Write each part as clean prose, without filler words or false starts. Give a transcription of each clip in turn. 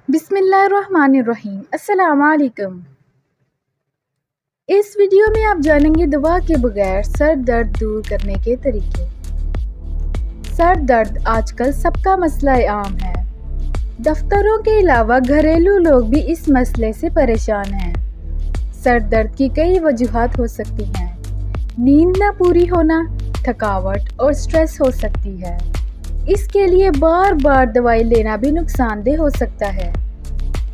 बिस्मिल्लाहिर्रहमानिर्रहीम। अस्सलाम वालेकुम। इस वीडियो में आप जानेंगे दवा के बगैर सर दर्द दूर करने के तरीके। सर दर्द आजकल सबका मसला आम है। दफ्तरों के अलावा घरेलू लोग भी इस मसले से परेशान हैं। सर दर्द की कई वजूहात हो सकती हैं। नींद न पूरी होना, थकावट और स्ट्रेस हो सकती है। इसके लिए बार बार दवाई लेना भी नुकसानदेह हो सकता है।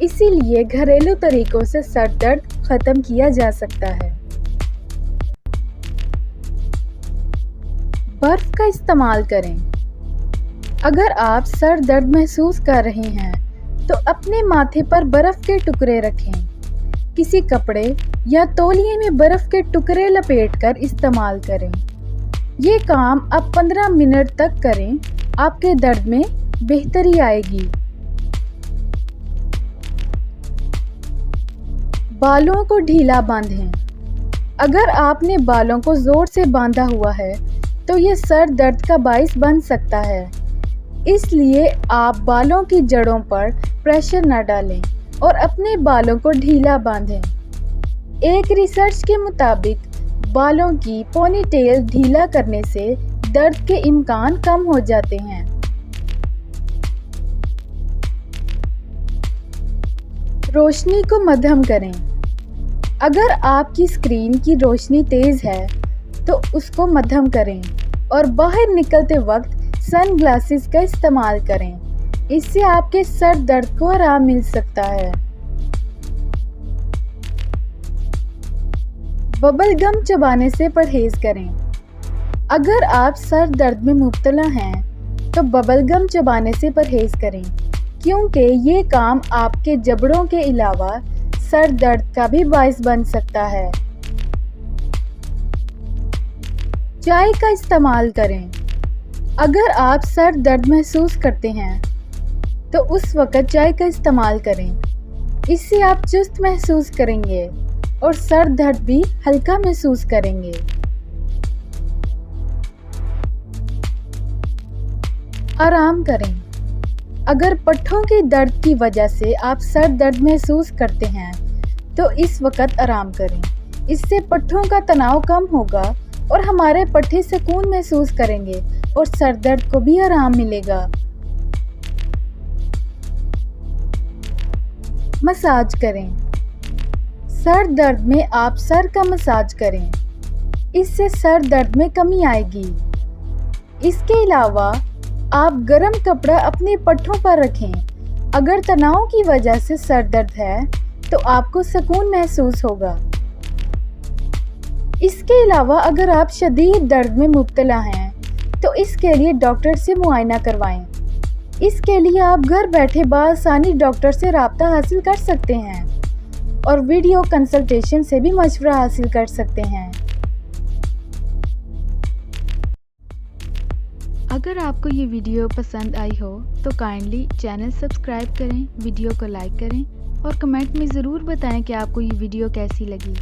इसीलिए घरेलू तरीकों से सर दर्द खत्म किया जा सकता है। बर्फ का इस्तेमाल करें। अगर आप सर दर्द महसूस कर रहे हैं तो अपने माथे पर बर्फ के टुकड़े रखें। किसी कपड़े या तौलिए में बर्फ के टुकड़े लपेटकर इस्तेमाल करें। ये काम आप 15 मिनट तक करें, आपके दर्द में बेहतरी आएगी। बालों को ढीला बांधें। अगर आपने बालों को जोर से बांधा हुआ है तो ये सर दर्द का बाइस बन सकता है। इसलिए आप बालों की जड़ों पर प्रेशर न डालें और अपने बालों को ढीला बांधें। एक रिसर्च के मुताबिक बालों की पोनीटेल ढीला करने से दर्द के इम्कान कम हो जाते हैं। रोशनी को मध्यम करें। अगर आपकी स्क्रीन की रोशनी तेज है तो उसको मध्यम करें और बाहर निकलते वक्त सन ग्लासेस का इस्तेमाल करें। इससे आपके सर दर्द को आराम मिल सकता है। बबल गम चबाने से परहेज करें। अगर आप सर दर्द में मुब्तला हैं तो बबल गम चबाने से परहेज करें, क्योंकि ये काम आपके जबड़ों के अलावा सर दर्द का भी बाइस बन सकता है। चाय का इस्तेमाल करें। अगर आप सर दर्द महसूस करते हैं तो उस वक़्त चाय का इस्तेमाल करें। इससे आप चुस्त महसूस करेंगे और सर दर्द भी हल्का महसूस करेंगे। आराम करें। अगर पट्ठों के दर्द की वजह से आप सर दर्द महसूस करते हैं तो इस वक्त आराम करें। इससे पट्ठों का तनाव कम होगा और हमारे पट्टे सुकून महसूस करेंगे और सर दर्द को भी आराम मिलेगा। मसाज करें। सर दर्द में आप सर का मसाज करें। इससे सर दर्द में कमी आएगी। इसके अलावा आप गर्म कपड़ा अपने पट्टों पर रखें। अगर तनाव की वजह से सर दर्द है तो आपको सुकून महसूस होगा। इसके अलावा अगर आप शदीद दर्द में मुब्तला हैं तो इसके लिए डॉक्टर से मुआयना करवाएं। इसके लिए आप घर बैठे बआसानी डॉक्टर से राब्ता हासिल कर सकते हैं और वीडियो कंसल्टेशन से भी मशवरा हासिल कर सकते हैं। अगर आपको ये वीडियो पसंद आई हो तो काइंडली चैनल सब्सक्राइब करें, वीडियो को लाइक करें और कमेंट में ज़रूर बताएं कि आपको ये वीडियो कैसी लगी।